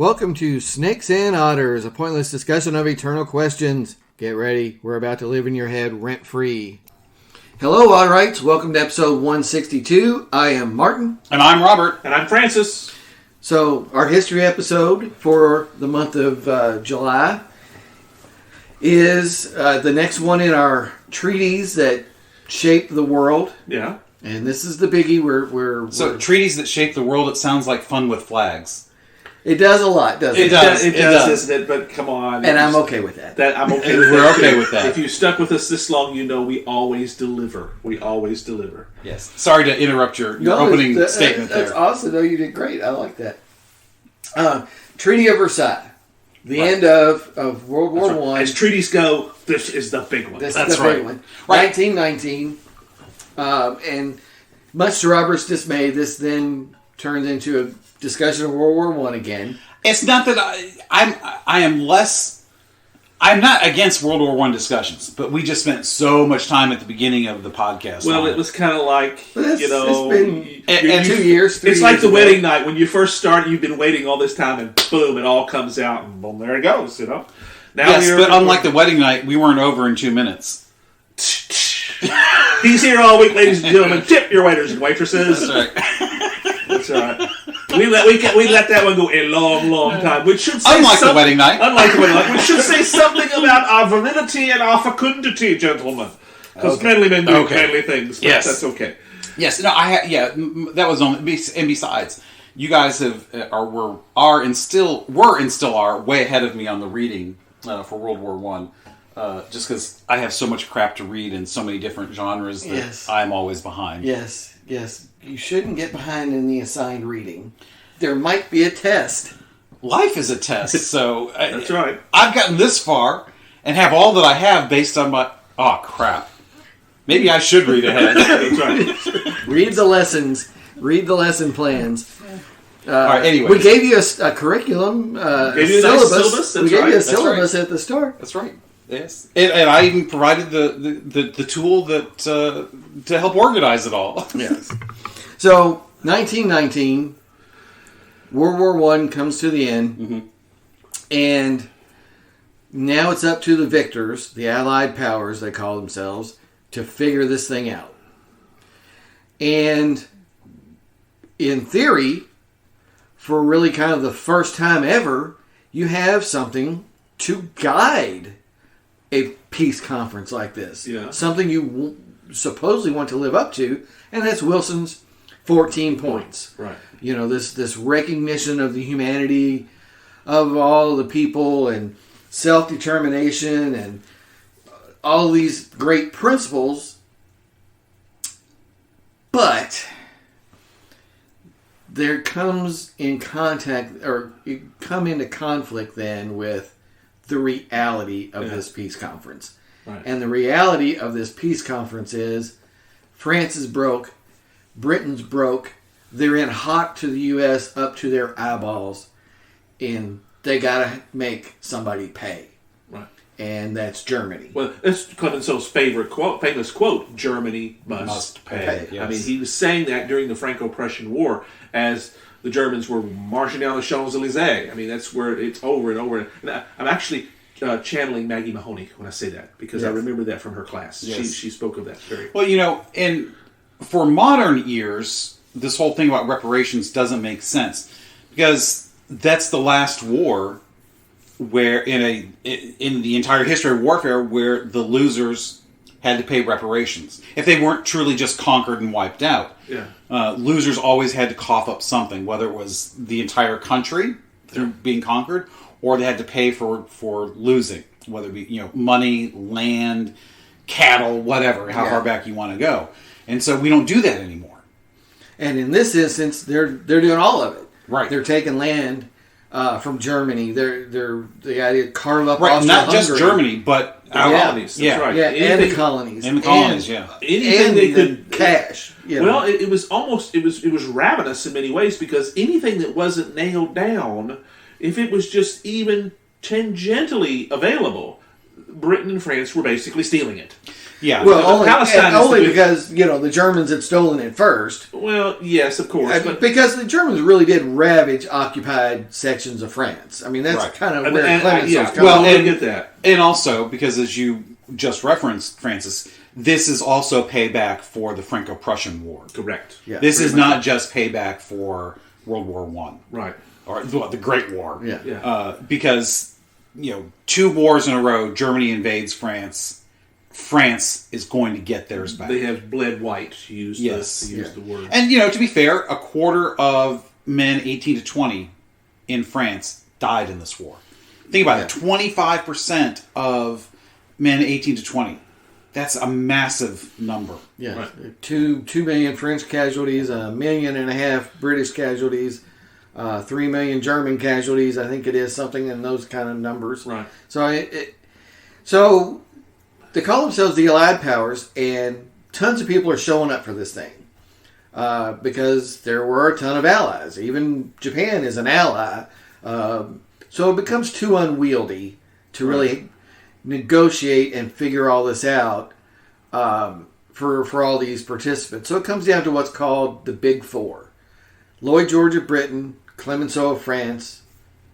Welcome to Snakes and Otters, a pointless discussion of eternal questions. Get ready, we're about to live in your head rent-free. Hello, Otterites. Welcome to episode 162. I am Martin. And I'm Robert. And I'm Francis. So, our history episode for the month of July is the next one in our treaties that shape the world. Yeah. And this is the biggie. We're treaties that shape the world, it sounds like fun with flags. It does a lot, doesn't it? It does, doesn't it? But come on. And I'm okay with that. I'm okay with that. We're okay with that. If you stuck with us this long, you know we always deliver. We always deliver. Yes. Sorry to interrupt your opening statement there. That's awesome, though. You did great. I like that. Treaty of Versailles. The end of World War I. As treaties go, this is the big one. That's the big one. Right. 1919. And much to Robert's dismay, this then turns into a discussion of World War I again. It's not that I'm not against World War I discussions, but we just spent so much time at the beginning of the podcast. Well, it was kind of like, it's been 2 years. It's like the wedding night. When you first start, you've been waiting all this time, and boom, it all comes out, and boom, there it goes, Now yes, but unlike the wedding night, we weren't over in 2 minutes. He's here all week, ladies and gentlemen. Tip your waiters and waitresses. That's right. That's right. We let that one go a long, long time. Which should say Unlike the wedding night. Which should say something about our validity and our fecundity, gentlemen. Because manly men do manly things. But yes, that's okay. Yes, no, that was only. And besides, you guys were and still are way ahead of me on the reading for World War I. Just because I have so much crap to read in so many different genres that I'm always behind. Yes. You shouldn't get behind in the assigned reading. There might be a test. Life is a test, so... That's right. I've gotten this far and have all that I have based on my... Oh, crap. Maybe I should read ahead. That's right. Read the lessons. Read the lesson plans. All right, anyways. We gave you a curriculum, a syllabus. We gave you a syllabus at the start. That's right. Yes, and I even provided the tool that to help organize it all. Yes. So 1919, World War I comes to the end, and now it's up to the victors, the Allied powers they call themselves, to figure this thing out. And in theory, for really kind of the first time ever, you have something to guide a peace conference like this. Yeah. Something you supposedly want to live up to, and that's Wilson's 14 points. Right. This recognition of the humanity of all the people and self-determination and all these great principles. But there comes in contact, or you come into conflict then with the reality of this peace conference. Right. And the reality of this peace conference is France is broke, Britain's broke, they're in hot to the U.S. up to their eyeballs, and they got to make somebody pay. Right. And that's Germany. Well, it's Clemenceau's famous quote, Germany must pay. Yes. I mean, he was saying that during the Franco-Prussian War as the Germans were marching down the Champs-Elysees. I mean, that's where it's over and over. And I'm actually channeling Maggie Mahoney when I say that, because I remember that from her class. Yes. She spoke of that very well. And for modern ears, this whole thing about reparations doesn't make sense, because that's the last war where in the entire history of warfare where the losers had to pay reparations. If they weren't truly just conquered and wiped out. Yeah. Losers always had to cough up something, whether it was the entire country through being conquered, or they had to pay for losing, whether it be money, land, cattle, whatever, how far back you want to go. And so we don't do that anymore. And in this instance, they're doing all of it. Right. They're taking land from Germany. They got to carve up not just Germany, but colonies. That's right. Yeah, and the colonies. And the colonies, anything they could cash. Well, it was almost it was ravenous in many ways, because anything that wasn't nailed down, if it was just even tangentially available, Britain and France were basically stealing it. Yeah. Well, only, Palestine is the because the Germans had stolen it first. Well, yes, of course, but Because the Germans really did ravage occupied sections of France. I mean, that's Right. kind of And- where and- Clemenceau's yeah. coming Well, from. I get that. And also, because as you just referenced, Francis, this is also payback for the Franco-Prussian War. correct. Yeah. This is pretty much. not just payback for World War One. Right. Or the Great War. Yeah. Yeah. Because, 2 wars in a row, Germany invades France. France is going to get theirs back. They have bled white, to use the word. And, to be fair, a quarter of men 18 to 20 in France died in this war. Think about it. 25% of men 18 to 20. That's a massive number. Yeah, Right. 2 million French casualties, 1.5 million British casualties, 3 million German casualties. I think it is something in those kind of numbers. Right. So they call themselves the Allied Powers, and tons of people are showing up for this thing because there were a ton of allies. Even Japan is an ally, so it becomes too unwieldy to really negotiate and figure all this out for all these participants. So it comes down to what's called the Big Four: Lloyd George of Britain, Clemenceau of France,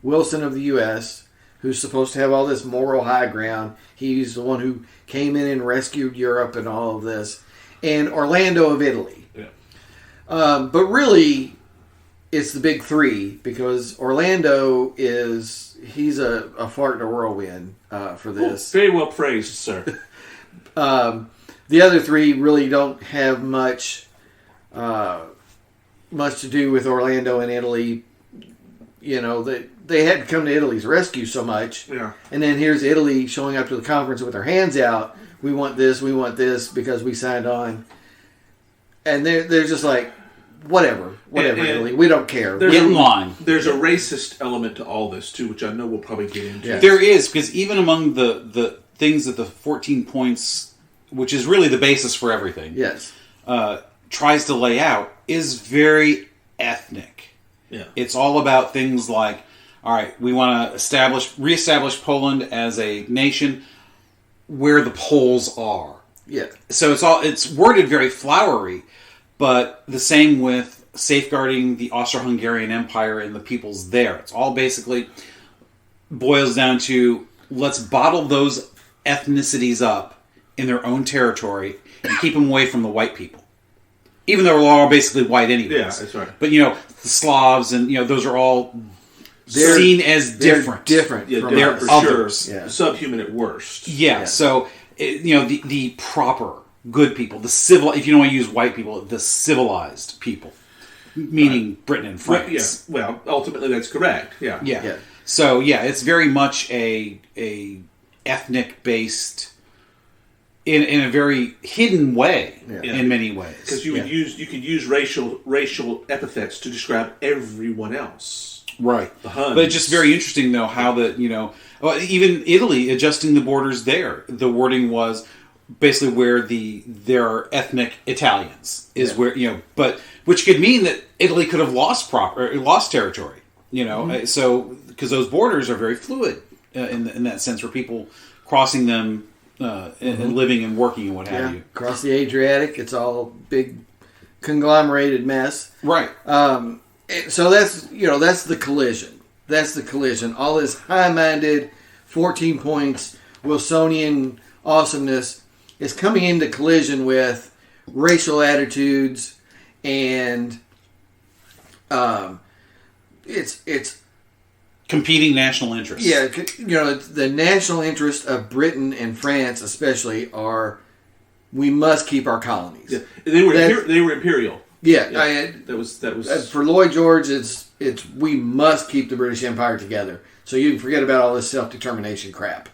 Wilson of the U.S., who's supposed to have all this moral high ground. He's the one who came in and rescued Europe and all of this, and Orlando of Italy. Yeah. But really, it's the big three because Orlando he's a fart in a whirlwind for this. Very well praised, sir. The other three really don't have much to do with Orlando and Italy. They had to come to Italy's rescue so much. Yeah. And then here's Italy showing up to the conference with their hands out. We want this because we signed on. And they're just like, whatever, And Italy. We don't care. there's Get in a- line. There's a racist element to all this, too, which I know we'll probably get into. Yeah. There is, because even among the things that the 14 points, which is really the basis for everything, Yes. tries to lay out, is very ethnic. Yeah. It's all about things like, all right, we want to reestablish Poland as a nation where the Poles are. Yeah. So it's worded very flowery, but the same with safeguarding the Austro-Hungarian Empire and the peoples there. It's all basically boils down to let's bottle those ethnicities up in their own territory and keep them away from the white people. Even though we're all basically white anyways. Yeah, that's right. But, the Slavs and, those are all They're- seen as different. Different. Yeah, from they're different us. for others. sure. Yeah. Subhuman at worst. Yeah, so the proper good people, the civil. If you don't want to use white people, the civilized people, meaning Britain and France. Yeah. Well, ultimately that's correct. Yeah. Yeah. Yeah. So it's very much a ethnic based in a very hidden way Yeah. in many ways. Because you could use racial epithets to describe everyone else. Right. The Huns. But it's just very interesting, though, how even Italy adjusting the borders there. The wording was basically where there are ethnic Italians is where but which could mean that Italy could have lost territory. So because those borders are very fluid in that sense, for people crossing them and living and working and what have you. Across the Adriatic, it's all big conglomerated mess. Right. So that's the collision. That's the collision. All this high-minded 14 points Wilsonian awesomeness is coming into collision with racial attitudes and it's Competing national interests. yeah, the national interest of Britain and France especially are we must keep our colonies. Yeah. They were That's- imperial. Yeah, Yeah. That was for Lloyd George, it's we must keep the British Empire together. So you can forget about all this self-determination crap.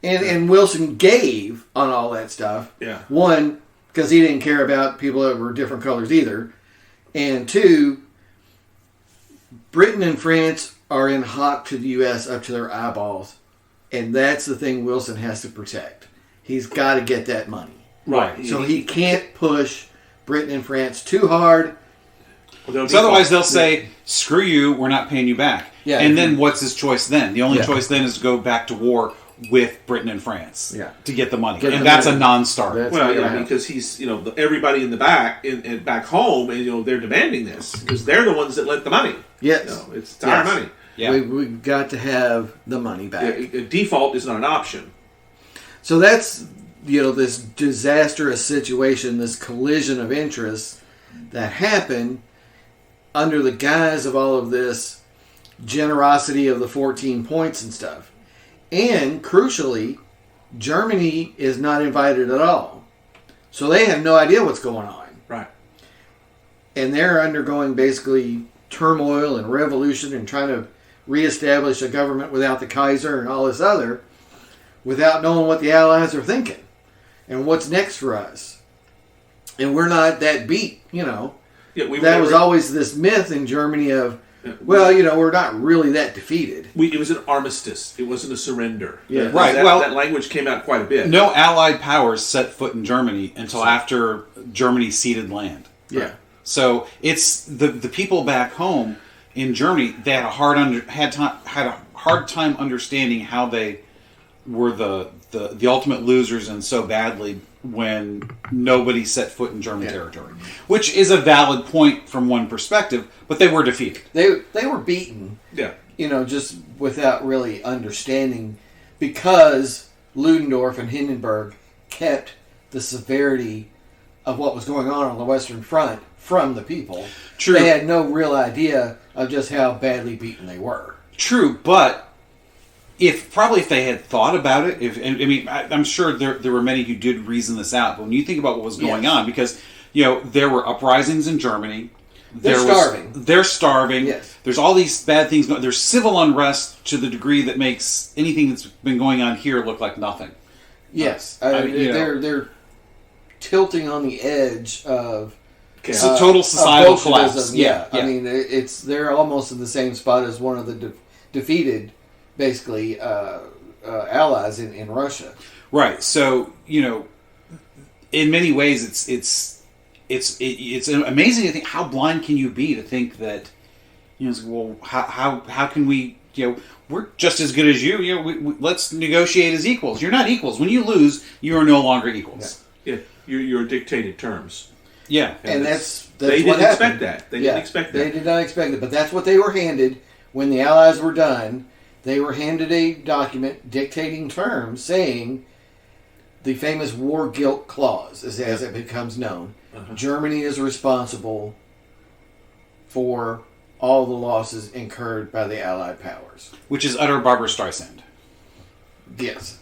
And Wilson gave on all that stuff. Yeah. One, because he didn't care about people that were different colors either. And two, Britain and France are in hock to the U.S. up to their eyeballs. And that's the thing Wilson has to protect. He's got to get that money. right. So he can't push Britain and France too hard. Well, So otherwise they'll say, screw you, we're not paying you back. Yeah. And then what's his choice then? The only Yeah. choice then is to go back to war with Britain and France to get the money. Get and the that's money. a non-starter. That's Well, what yeah, happened. because he's, everybody in the back, in back home, and they're demanding this because they're the ones that lent the money. Yes. It's our money. Yeah. We've got to have the money back. Default is not an option. So that's, this disastrous situation, this collision of interests that happened under the guise of all of this generosity of the 14 points and stuff. And crucially, Germany is not invited at all. So they have no idea what's going on. Right. And they're undergoing basically turmoil and revolution and trying to reestablish a government without the Kaiser and all this other, without knowing what the Allies are thinking and what's next for us. And we're not that beat, Yeah, that was always this myth in Germany of, we're not really that defeated. It was an armistice. It wasn't a surrender. Yeah. Right, That language came out quite a bit. No Allied powers set foot in Germany until after Germany ceded land. Yeah. So it's the people back home in Germany. They had a hard time understanding how they were the ultimate losers and so badly when nobody set foot in German territory, which is a valid point from one perspective. But they were defeated. They were beaten. Yeah. Just without really understanding, because Ludendorff and Hindenburg kept the severity of what was going on the Western Front from the people. True. They had no real idea of just how badly beaten they were. True, but if they had thought about it, I'm sure there were many who did reason this out. But when you think about what was going on, because there were uprisings in Germany. They're starving. Yes. There's all these bad things going. There's civil unrest to the degree that makes anything that's been going on here look like nothing. Yes, they're tilting on the edge of It's a total societal collapse. Yeah. I mean, they're almost in the same spot as one of the defeated, basically, allies in Russia. Right. So in many ways, it's amazing to think how blind can you be to think that how can we we're just as good as you let's negotiate as equals. You're not equals. When you lose, you are no longer equals. Yeah. You're dictated terms. Yeah, and that's they what didn't happened. expect that. They didn't expect that. They did not expect it, but that's what they were handed when the Allies were done. They were handed a document dictating terms, saying the famous war guilt clause, as it becomes known. Uh-huh. Germany is responsible for all the losses incurred by the Allied powers, which is utter Barbara Streisand. Yes.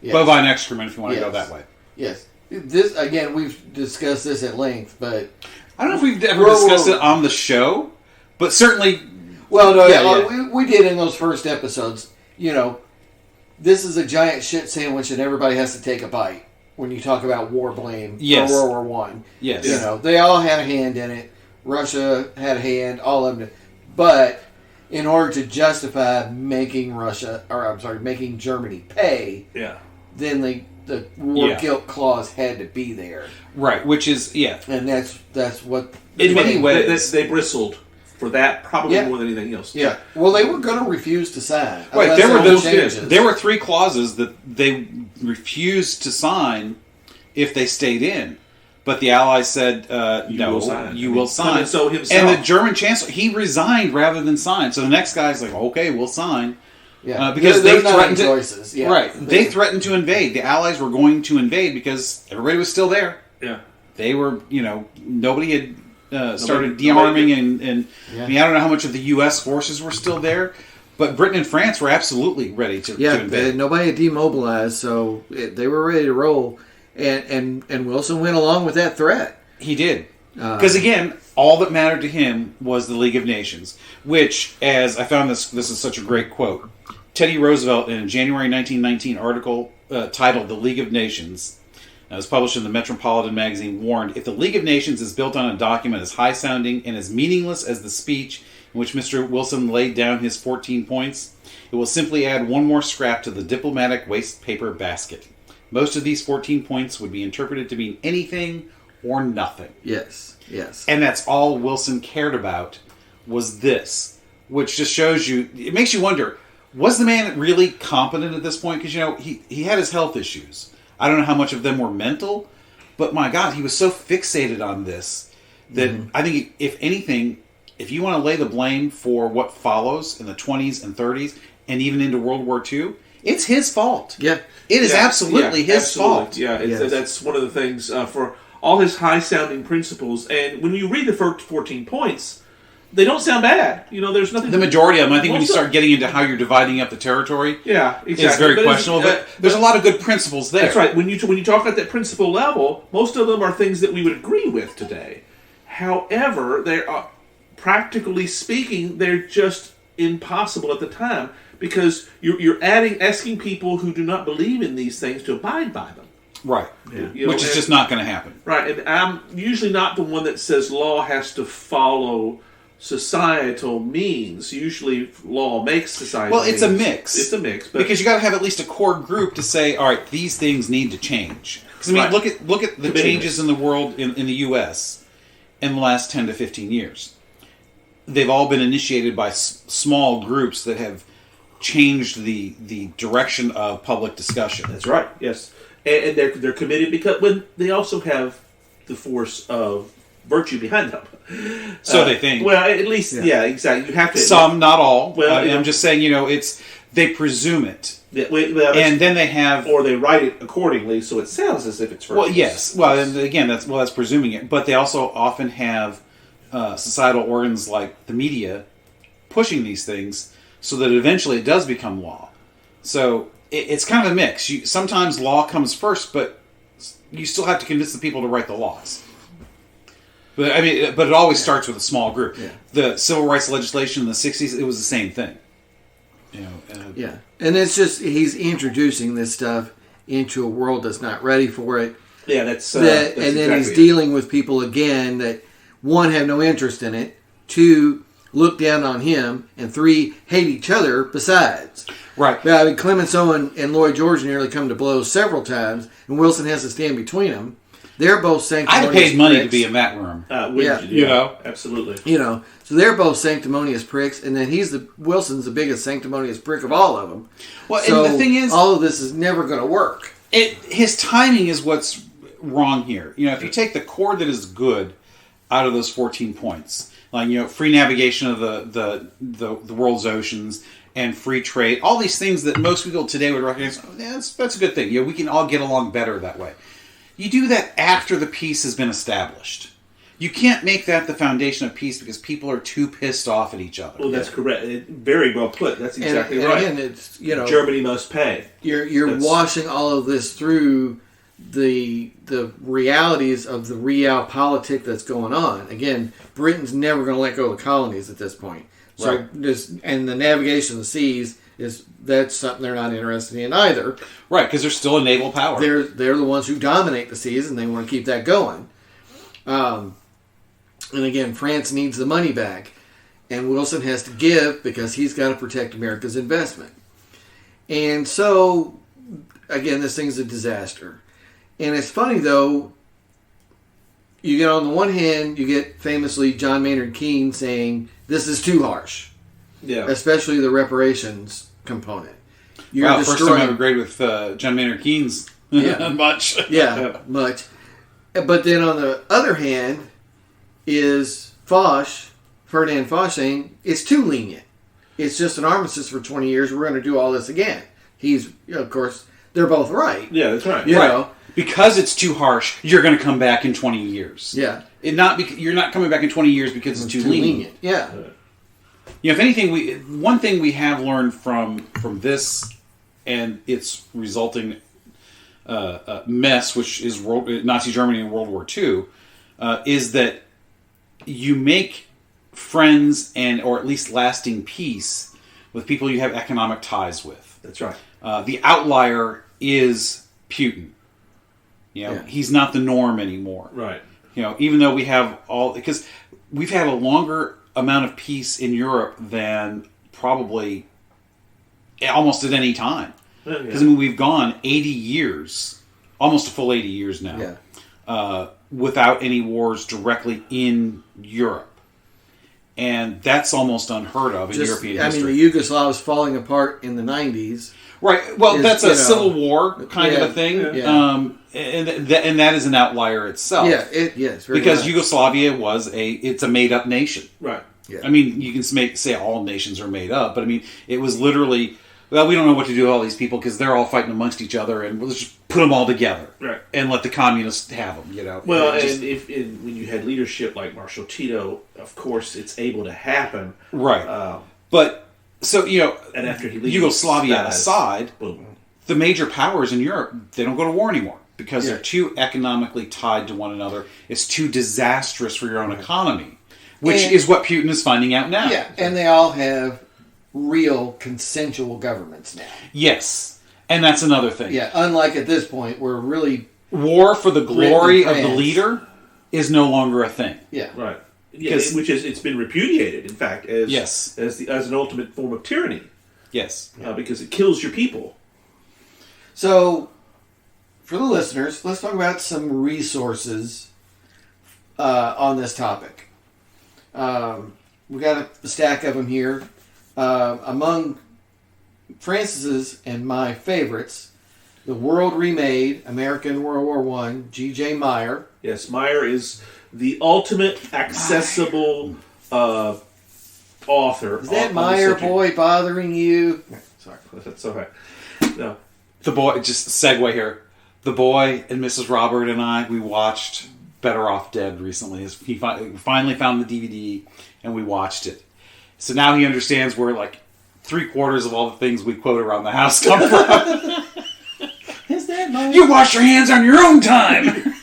Bovine excrement, if you want to go that way. Yes. This again, we've discussed this at length, but I don't know if we've ever discussed it on the show, but certainly. Well, no, we did in those first episodes. This is a giant shit sandwich, and everybody has to take a bite when you talk about war blame for World War One. Yes, they all had a hand in it. Russia had a hand, all of them. But in order to justify making Germany pay, then the war guilt clause had to be there, right? Which is and that's what in many ways they bristled for that probably more than anything else. Yeah. Well, they were going to refuse to sign. Right. There were 3 clauses that they refused to sign if they stayed in. But the Allies said, no, you will sign. And so himself. And the German chancellor, he resigned rather than sign. So the next guy's like, okay, we'll sign. Yeah. Because they threatened to... choices. Yeah. Right. They threatened to invade. The Allies were going to invade because everybody was still there. Yeah. They were, nobody had started de-arming and I don't know how much of the U.S. forces were still there. But Britain and France were absolutely ready to invade. Nobody had demobilized, so they were ready to roll. And Wilson went along with that threat. He did. Because again, all that mattered to him was the League of Nations, which, as I found this is such a great quote. Teddy Roosevelt, in a January 1919 article titled "The League of Nations," it was published in the Metropolitan magazine, warned, if the League of Nations is built on a document as high-sounding and as meaningless as the speech in which Mr. Wilson laid down his 14 points, it will simply add one more scrap to the diplomatic waste paper basket. Most of these 14 points would be interpreted to mean anything or nothing. Yes. And that's all Wilson cared about was this, which just shows you, it makes you wonder, Was the man really competent at this point? Because, he had his health issues. I don't know how much of them were mental, but my God, he was so fixated on this that I think, if anything, if you want to lay the blame for what follows in the 20s and 30s and even into World War II, it's his fault. Yeah. It is absolutely his fault. Yeah, that's one of the things for all his high-sounding principles. And when you read the first 14 points, they don't sound bad. There's nothing. The majority of them, I think, when you start getting into how you're dividing up the territory, exactly. it's very questionable. But there's a lot of good principles there. That's right. When you talk at that principle level, most of them are things that we would agree with today. However, they are, practically speaking, they're just impossible at the time because you're asking people who do not believe in these things to abide by them. Right. Yeah. Which is just not going to happen. Right. And I'm usually not the one that says law has to follow societal means. Usually law makes society. Well, it's a mix. It's a mix. Because you got to have at least a core group to say, all right, these things need to change. Because, look at the changes in the world, in the U.S. in the last 10 to 15 years. They've all been initiated by small groups that have changed the direction of public discussion. That's right, yes. And they're committed because they also have the force of virtue behind them. So they think. Well, at least, yeah exactly. You have to. Some, not all. Well, I'm just saying, they presume it. Yeah, and then they have... Or they write it accordingly, so it sounds as if it's virtuous. Well, yes. Well, and again, that's presuming it. But they also often have societal organs like the media pushing these things so that eventually it does become law. So it's kind of a mix. Sometimes law comes first, but you still have to convince the people to write the laws. But it always starts with a small group. Yeah. The civil rights legislation in the 60s, it was the same thing. Yeah. And it's just, he's introducing this stuff into a world that's not ready for it. Yeah, that's and then exactly he's dealing with people again that, one, have no interest in it, two, look down on him, and three, hate each other besides. Right. But, Clemenceau and Lloyd George nearly come to blows several times, and Wilson has to stand between them. They're both sanctimonious I'd have paid money pricks. to be in that room. Absolutely. So they're both sanctimonious pricks, and then Wilson's the biggest sanctimonious prick of all of them. Well, so and the thing is, all of this is never going to work. His timing is what's wrong here. If you take the core that is good out of those 14 points, like free navigation of the world's oceans and free trade, all these things that most people today would recognize, that's a good thing. We can all get along better that way. You do that after the peace has been established. You can't make that the foundation of peace because people are too pissed off at each other. Well, that's correct. Very well put. That's exactly right. And it's Germany must pay. You're washing all of this through the realities of the realpolitik that's going on. Again, Britain's never going to let go of the colonies at this point. So right. And the navigation of the seas that's something they're not interested in either. Right, because they're still a naval power. They're the ones who dominate the seas, and they want to keep that going. And again, France needs the money back, and Wilson has to give because he's got to protect America's investment. And so, again, this thing's a disaster. And it's funny, though, you get on the one hand, you get famously John Maynard Keynes saying, this is too harsh. Yeah. Especially the reparations component. First time I've agreed with John Maynard Keynes much. Yeah, much. But then on the other hand is Ferdinand Foch saying, it's too lenient. It's just an armistice for 20 years. We're going to do all this again. He's, of course, they're both right. Yeah, that's right. You know? Because it's too harsh, you're going to come back in 20 years. Yeah. You're not coming back in 20 years because it's too lenient. Yeah. If anything, one thing we have learned from this and its resulting mess, which is Nazi Germany in World War II, is that you make friends or at least lasting peace with people you have economic ties with. That's right. The outlier is Putin. He's not the norm anymore. Right. Even though we have because we've had a longer amount of peace in Europe than probably almost at any time. Because we've gone 80 years, almost a full 80 years now, without any wars directly in Europe. And that's almost unheard of in European history. The Yugoslavs falling apart in the 90s. Right. Well, that's a civil war kind of a thing. Yeah. And that is an outlier itself. Yeah, yes. Because Yugoslavia it's a made-up nation. Right. Yeah. I mean, you can say all nations are made up, but I mean, it was literally, well, we don't know what to do with all these people because they're all fighting amongst each other, and let's just put them all together. Right. And let the communists have them, you know. Well, when you had leadership like Marshal Tito, of course, it's able to happen. Right. But, so, you know, and after he leaves, Yugoslavia aside, boom. The major powers in Europe, they don't go to war anymore because they're too economically tied to one another. It's too disastrous for your own economy, which is what Putin is finding out now. Yeah, and they all have real consensual governments now. Yes, and that's another thing. Yeah, unlike at this point where really war for the glory of the leader is no longer a thing. Yeah, right. Yeah, it's been repudiated, in fact, as an ultimate form of tyranny. Yes, because it kills your people. So, for the listeners, let's talk about some resources on this topic. We got a stack of them here. Among Francis's and my favorites, The World Remade, American World War I, G.J. Meyer. Yes, Meyer is the ultimate accessible author. Is that Meyer boy bothering you? Sorry, that's all right. No. The boy, just segue here. The boy and Mrs. Robert and I, we watched Better Off Dead recently. He finally found the DVD and we watched it. So now he understands where like 3/4 of all the things we quote around the house come from. Is that Meyer? You wash your hands on your own time.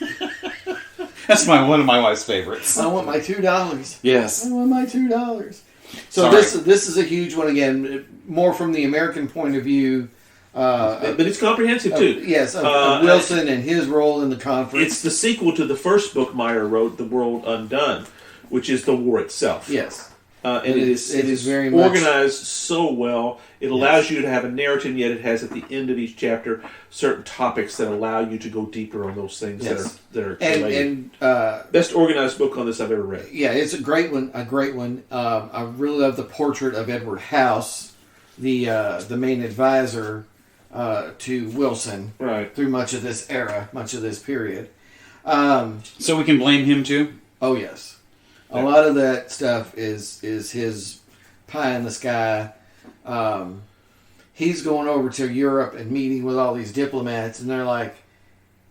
That's one of my wife's favorites. I want my $2. Yes. I want my $2. So this is a huge one again, more from the American point of view. But it's comprehensive too. Yes, Wilson and his role in the conference. It's the sequel to the first book Meyer wrote, The World Undone, which is the war itself. Yes. And it is very organized so well. It allows you to have a narrative, yet it has at the end of each chapter certain topics that allow you to go deeper on those things that are related. And best organized book on this I've ever read. Yeah, it's a great one. I really love the portrait of Edward House, the main advisor to Wilson through much of this era, much of this period. So we can blame him too? Oh, yes. A lot of that stuff is his pie in the sky. He's going over to Europe and meeting with all these diplomats, and they're like,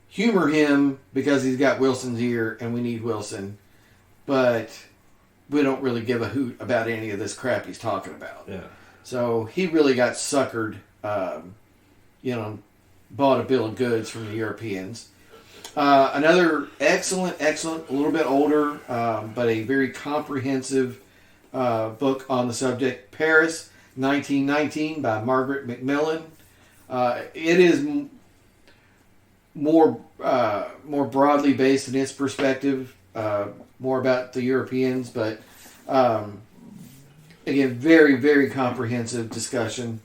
humor him because he's got Wilson's ear and we need Wilson. But we don't really give a hoot about any of this crap he's talking about. Yeah. So he really got suckered, bought a bill of goods from the Europeans. Another excellent, a little bit older, but a very comprehensive book on the subject, Paris, 1919 by Margaret Mcmillan. It is more broadly based in its perspective, more about the Europeans, but again, very, very comprehensive discussion.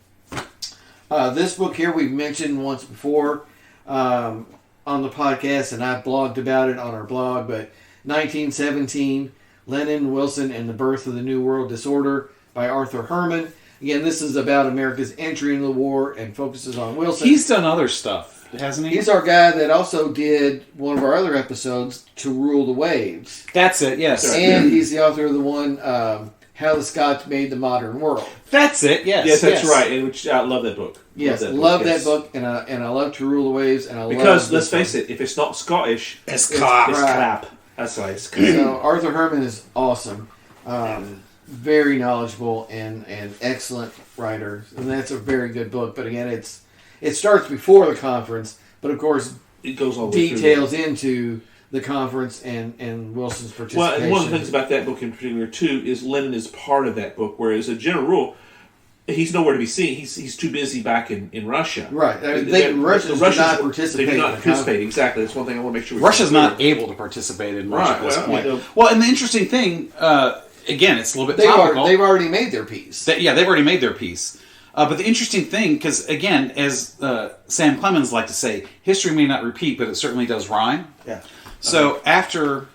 This book here we've mentioned once before on the podcast, and I blogged about it on our blog, but 1917, Lenin, Wilson, and the Birth of the New World Disorder by Arthur Herman. Again, this is about America's entry into the war and focuses on Wilson. He's done other stuff, hasn't he? He's our guy that also did one of our other episodes, To Rule the Waves. That's it, yes. And he's the author of the one, How the Scots Made the Modern World. That's it, yes. Yes, that's right. And which I love that book. Yes, love that book, and I love To Rule the Waves, and because let's face it, if it's not Scottish, it's crap. That's why it's crap. So Arthur Herman is awesome, very knowledgeable and excellent writer, and that's a very good book. But again, it starts before the conference, but of course it goes all details into the conference and Wilson's participation. Well, and one of the things about that book in particular too is Lenin is part of that book, whereas a general rule, he's nowhere to be seen. He's too busy back in Russia. Right. The Russians do not participate. They do not participate. Exactly. That's one thing I want to make sure. Russia's not able to participate in Russia at this point. Well, and the interesting thing, again, it's a little bit topical. They've already made their peace. They've already made their peace. But the interesting thing, because again, as Sam Clemens liked to say, history may not repeat, but it certainly does rhyme. Yeah. So after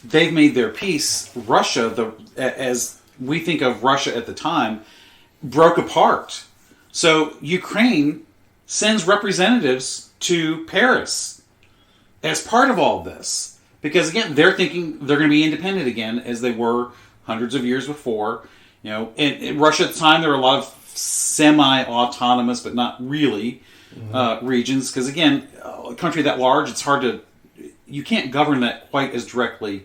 they've made their peace. Russia, as we think of Russia at the time, broke apart. So Ukraine sends representatives to Paris as part of all this. Because, again, they're thinking they're going to be independent again, as they were hundreds of years before. In Russia at the time, there were a lot of semi-autonomous, but not really, regions. Because, again, a country that large, it's hard to... You can't govern that quite as directly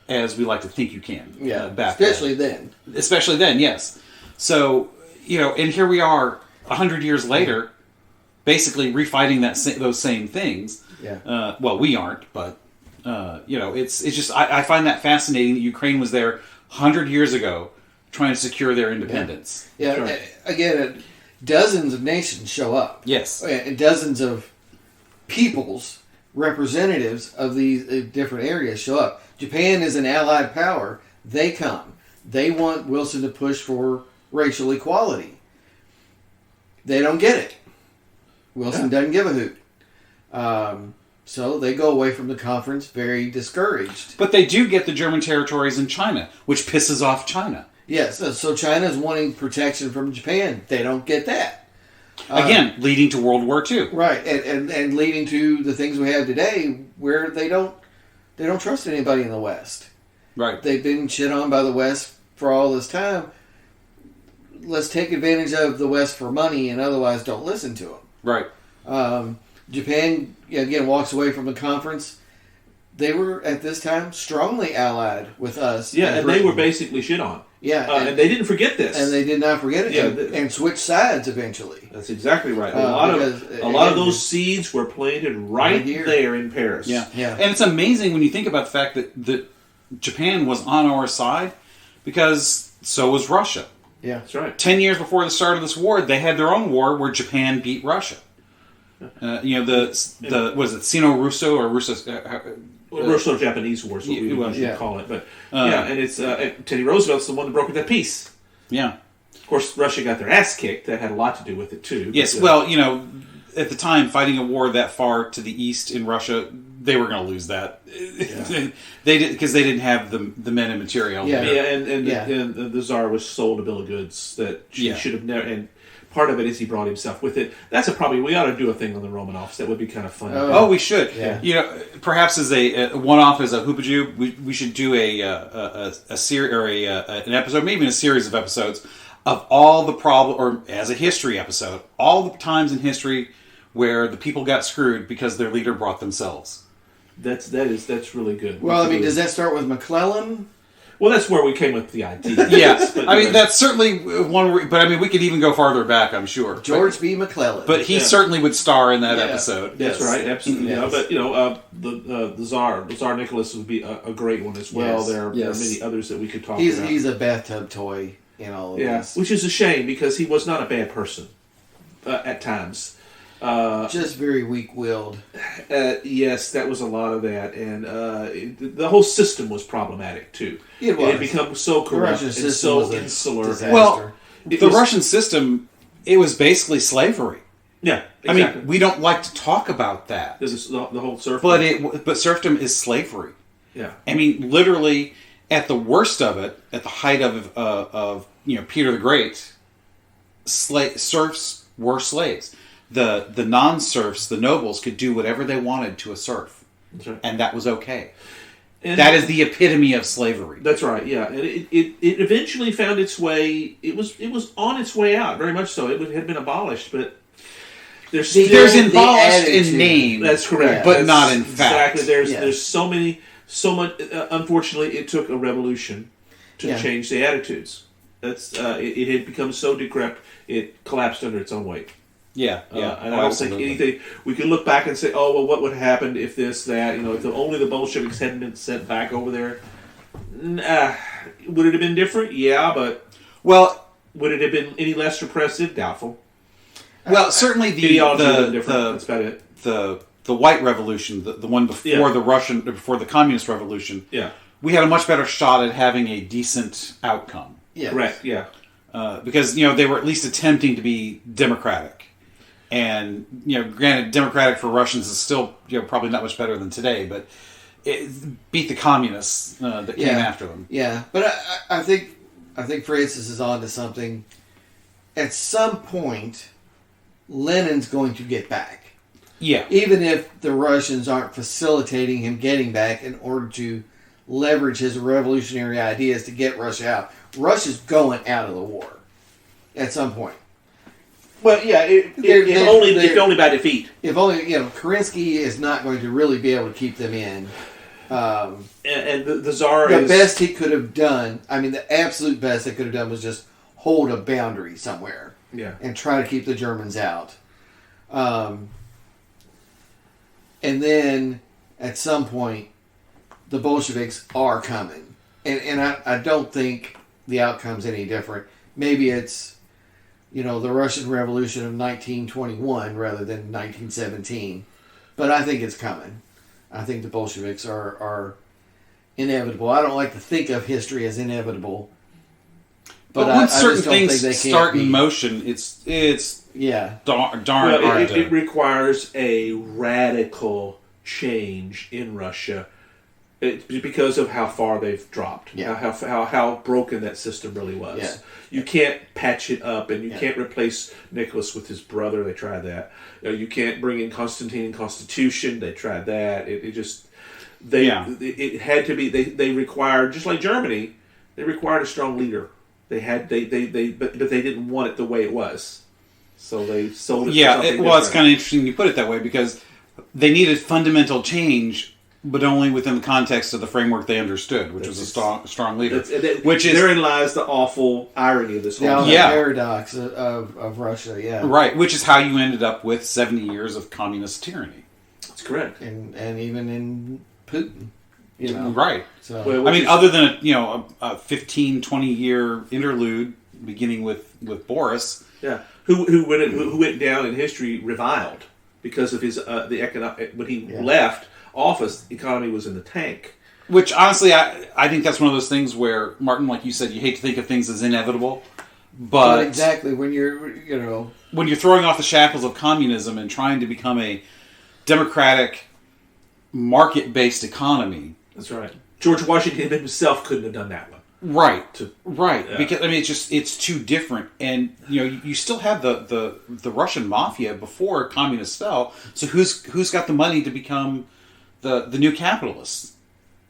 as we like to think you can. Yeah, back especially then. then. Especially then, yes. So, and here we are 100 years later, basically refighting those same things. Yeah. Well, we aren't, but it's just I find that fascinating that Ukraine was there 100 years ago trying to secure their independence. Yeah. Right. Again, dozens of nations show up. Yes. And dozens of peoples, representatives of these different areas show up. Japan is an allied power. They come. They want Wilson to push for racial equality. They don't get it. Wilson doesn't give a hoot. So they go away from the conference very discouraged. But they do get the German territories in China, which pisses off China. Yes, so China's wanting protection from Japan. They don't get that. Again, leading to World War II. Right, and leading to the things we have today, where they don't trust anybody in the West. Right. They've been shit on by the West for all this time. Let's take advantage of the West for money, and otherwise don't listen to them. Right. Japan again walks away from the conference. They were at this time strongly allied with us. Yeah, and they were basically shit on. Yeah, and they didn't forget this. And they did not forget it, Yeah, and switched sides eventually. That's exactly right. A lot of those seeds were planted right there in Paris. Yeah. Yeah. And it's amazing when you think about the fact that Japan was on our side, because so was Russia. Yeah, That's right. 10 years before the start of this war, they had their own war where Japan beat Russia. Was it Sino-Russo or Russo? Russo-Japanese War is what we usually call it. But and it's Teddy Roosevelt's the one that brokered that peace. Yeah. Of course, Russia got their ass kicked. That had a lot to do with it too. Yes. But, well, at the time, fighting a war that far to the east in Russia, they were going to lose that. Yeah. They did, because they didn't have the men and material. Yeah, and the Tsar was sold a bill of goods that she should have never. And part of it is he brought himself with it. That's we ought to do a thing on the Romanovs. That would be kind of fun. Oh, we should. Yeah. Perhaps as a one-off as a hoopajou, we should do a series or an episode, maybe a series of episodes of all the or as a history episode, all the times in history where the people got screwed because their leader brought themselves. That's really good. Well, I mean, does that start with McClellan? Well, that's where we came with the idea. Yes, I mean that's certainly one. But I mean, we could even go farther back. I'm sure George B. McClellan. But he certainly would star in that episode. That's right, absolutely. Yes. But the Tsar Nicholas would be a great one as well. There are many others that we could talk about. He's a bathtub toy in all of this. Which is a shame because he was not a bad person at times. Just very weak-willed. Yes, that was a lot of that, and the whole system was problematic too. It was. It had become so corrupt and so insular. Well, the Russian system, it was basically slavery. Yeah, exactly. I mean, we don't like to talk about that. The whole serfdom. But serfdom is slavery. Yeah. I mean, literally, at the worst of it, at the height of Peter the Great, serfs were slaves. The non-serfs, the nobles, could do whatever they wanted to a serf. That's right. And that was okay. And that is the epitome of slavery. That's right, yeah. And it eventually found its way, it was on its way out, very much so. It had been abolished, but there's abolished in name. That's correct. But not in fact. Exactly. There's so much, unfortunately, it took a revolution to change the attitudes. That's it had become so decrepit, it collapsed under its own weight. Yeah. And I don't think anything. We can look back and say, "Oh, well, what would have happened if this, that? If only the Bolsheviks hadn't been sent back over there." Would it have been different? Yeah, but would it have been any less repressive? Doubtful. Well, certainly that's about it. The White Revolution, the one before before the Communist Revolution. Yeah, we had a much better shot at having a decent outcome. Yeah, correct. Yeah, because they were at least attempting to be democratic. And granted, democratic for Russians is still probably not much better than today, but beat the communists that came after them. Yeah, but I think Francis is on to something. At some point, Lenin's going to get back. Yeah. Even if the Russians aren't facilitating him getting back in order to leverage his revolutionary ideas to get Russia out. Russia's going out of the war at some point. Well, yeah, if only by defeat. If only, Kerensky is not going to really be able to keep them in. And the Tsar the best he could have done, the absolute best they could have done was just hold a boundary somewhere. Yeah. And try to keep the Germans out. And then, at some point, the Bolsheviks are coming. And I don't think the outcome's any different. Maybe it's, the Russian Revolution of 1921 rather than 1917. But I think it's coming. I think the Bolsheviks are inevitable. I don't like to think of history as inevitable. But once certain things start in motion, it's darn hard. It requires a radical change in Russia because of how far they've dropped. Yeah. How broken that system really was. Yeah. You can't patch it up, and you can't replace Nicholas with his brother. They tried that. You can't bring in Constantine and Constitution. They tried that. It had to be. They required, just like Germany, they required a strong leader. But they didn't want it the way it was, so they sold it. Yeah, it's kind of interesting you put it that way because they needed fundamental change, but only within the context of the framework they understood, which was a strong leader. Therein lies the awful irony of this whole paradox of Russia. Yeah, right. Which is how you ended up with 70 years of communist tyranny. That's correct, and even in Putin. Right. So, other than a 15, 20-year interlude beginning with Boris, who went down in history reviled because of his the economic when he left office, the economy was in the tank. Which honestly, I think that's one of those things where Martin, like you said, you hate to think of things as inevitable, but exactly when you're when you're throwing off the shackles of communism and trying to become a democratic, market-based economy. That's right. George Washington himself couldn't have done that one. Right. Because it's too different, and you still have the Russian mafia before communists fell. So who's got the money to become the new capitalists?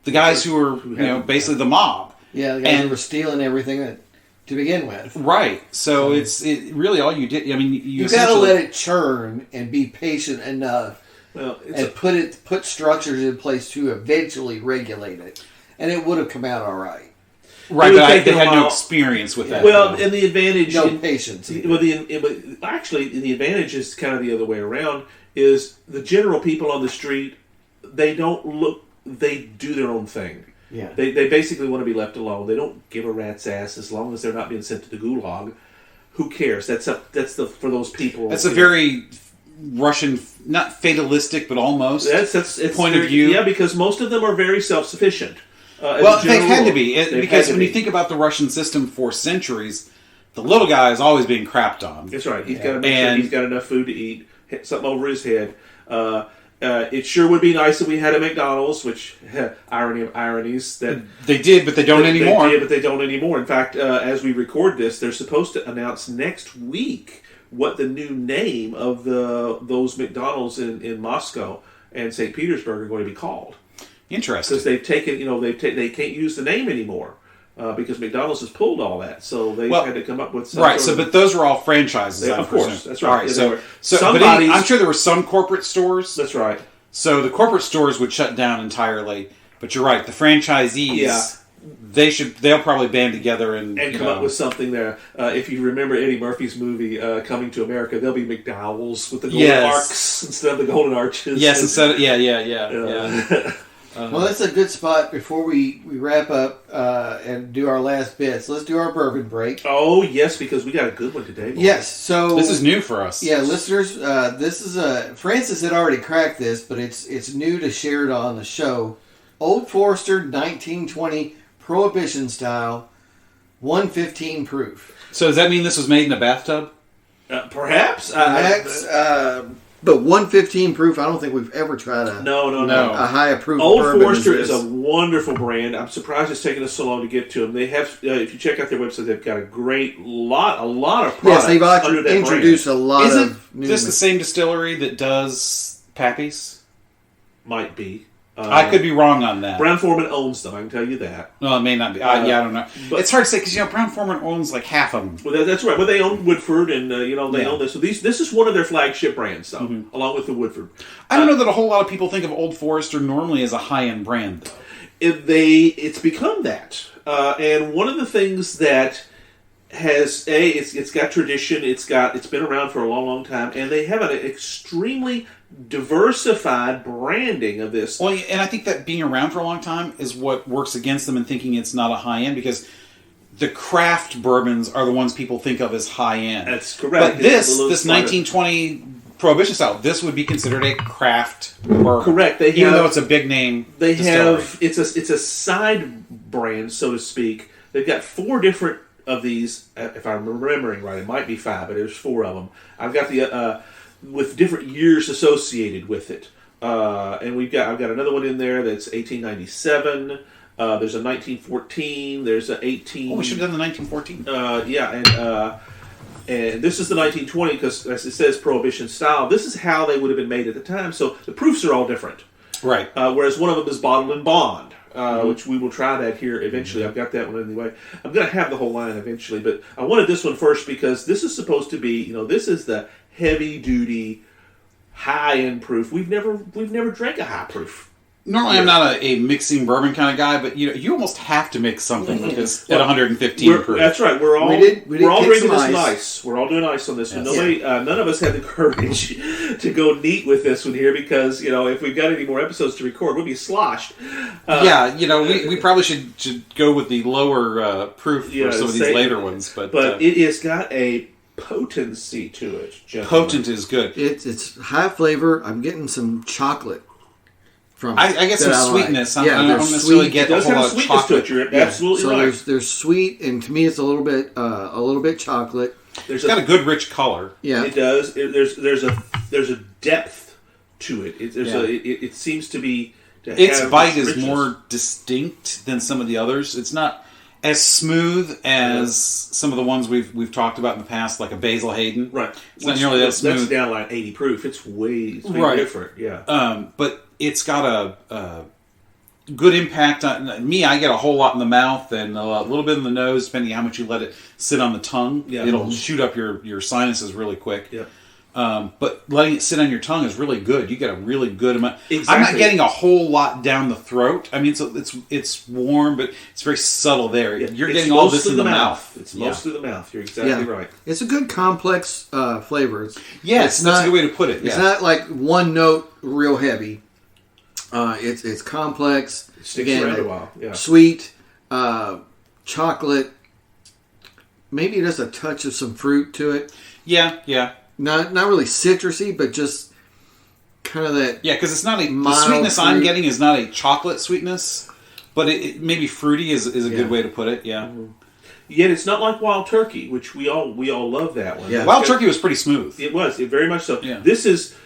The guys who are basically the mob. Yeah, the guys who were stealing everything to begin with. Right. So it's really all you did. You got to let it churn and be patient enough. And put structures in place to eventually regulate it, and it would have come out all right. Right, but they had no experience with that. Well, and the advantage, patience. Well, the advantage is kind of the other way around. Is the general people on the street? They don't look. They do their own thing. Yeah. They basically want to be left alone. They don't give a rat's ass as long as they're not being sent to the gulag. Who cares? That's for those people. That's a very Russian, not fatalistic, but almost point of view. Yeah, because most of them are very self-sufficient. They've had to be. Because when you think about the Russian system for centuries, the little guy is always being crapped on. That's right. He's got to make sure he's got enough food to eat, something over his head. It sure would be nice if we had a McDonald's, which, irony of ironies, that... They did, but they don't anymore. They did, but they don't anymore. In fact, as we record this, they're supposed to announce next week what the new name of those McDonald's in Moscow and St. Petersburg are going to be called. Interesting. Because they've taken, they can't use the name anymore because McDonald's has pulled all that, so they had to come up with some but those are all franchises. Of course, that's right. All right, but I'm sure there were some corporate stores. That's right. So the corporate stores would shut down entirely, but you're right. The franchisees. Yeah. They'll probably band together and come up with something there. If you remember Eddie Murphy's movie Coming to America, there'll be McDowell's with the golden arcs instead of the golden arches. Yes, instead of, yeah. Well, that's a good spot before we wrap up and do our last bits. Let's do our bourbon break. Oh, yes, because we got a good one today. Boy. Yes, so... This is new for us. Yeah, listeners, this is Francis had already cracked this, but it's new to share it on the show. Old Forester 1920 Prohibition style, 115 proof. So does that mean this was made in a bathtub? Perhaps. But 115 proof, I don't think we've ever tried No. a high approved Old bourbon. Forester is a wonderful brand. I'm surprised it's taken us so long to get to them. They have, if you check out their website, they've got a lot of products. Yes, they've under that introduced brand. a lot Isn't of new. this the same distillery that does Pappy's? Might be. I could be wrong on that. Brown-Forman owns them, I can tell you that. No, it may not be. I don't know. But it's hard to say because Brown-Forman owns like half of them. Well, that's right. Well, they own Woodford, and they own this. So this is one of their flagship brands, though, along with the Woodford. I don't know that a whole lot of people think of Old Forester normally as a high-end brand, though. It's become that, and one of the things that has it's got tradition. It's been around for a long time, and they have an extremely diversified branding of this. Well, and I think that being around for a long time is what works against them in thinking it's not a high end, because the craft bourbons are the ones people think of as high end. That's correct. But this 1920 Prohibition style, this would be considered a craft bourbon. Correct. Even though it's a big name. They distillery. have it's a side brand, so to speak. They've got 4 different of these. If I'm remembering right, it might be 5, but there's 4 of them. I've got the with different years associated with it, and I've got another one in there that's 1897. There's a 1914. There's a 18. Oh, we should have done the 1914. And this is the 1920 because, as it says, Prohibition style. This is how they would have been made at the time. So the proofs are all different. Right. Whereas one of them is bottled in bond, which we will try that here eventually. I've got that one anyway. I'm going to have the whole line eventually, but I wanted this one first because this is supposed to be, this is the heavy duty, high end proof. We've never drank a high proof. Normally, I'm not a mixing bourbon kind of guy, but you almost have to mix something because at 115 proof. That's right. We're all we we're all did drinking some this ice. nice. We're all doing ice on this one. Yes. None of us had the courage to go neat with this one here because if we've got any more episodes to record, we'll be sloshed. We probably should go with the lower proof for some of these later ones, but it has got a potency to it. Gentlemen. Potent is good. It's high flavor. I'm getting some chocolate from. I get some sweetness. I don't necessarily sweet. get It does a whole have lot of sweetness chocolate. to it. You're absolutely so right. there's sweet, and to me it's a little bit chocolate. It's got a good rich color. Yeah, it does. There's a depth to it. It seems to be. Its bite is richness. more distinct than some of the others. It's not as smooth as some of the ones we've talked about in the past, like a Basil Hayden. Right. It's not nearly that smooth. That's down like 80 proof. It's way different. Yeah. But it's got a good impact on me. I get a whole lot in the mouth and a little bit in the nose, depending on how much you let it sit on the tongue. Yeah. It'll shoot up your sinuses really quick. Yeah. But letting it sit on your tongue is really good. You get a really good amount. Exactly. I'm not getting a whole lot down the throat. I mean, it's warm, but it's very subtle there. Yeah. You're It's getting all this most in the mouth. It's most through the mouth. You're exactly right. It's a good complex flavor. Yes, that's a good way to put it. It's not like one note, real heavy. It's complex. It sticks around a while. Yeah. Sweet, chocolate. Maybe just a touch of some fruit to it. Yeah. Not really citrusy, but just kind of that. Yeah, because it's not the mild sweetness fruit. I'm getting is not a chocolate sweetness, but it maybe fruity is a good way to put it. Yeah. Mm-hmm. Yet it's not like Wild Turkey, which we all love that one. Yeah. Wild Turkey was pretty smooth. It was. It very much so. Yeah. This is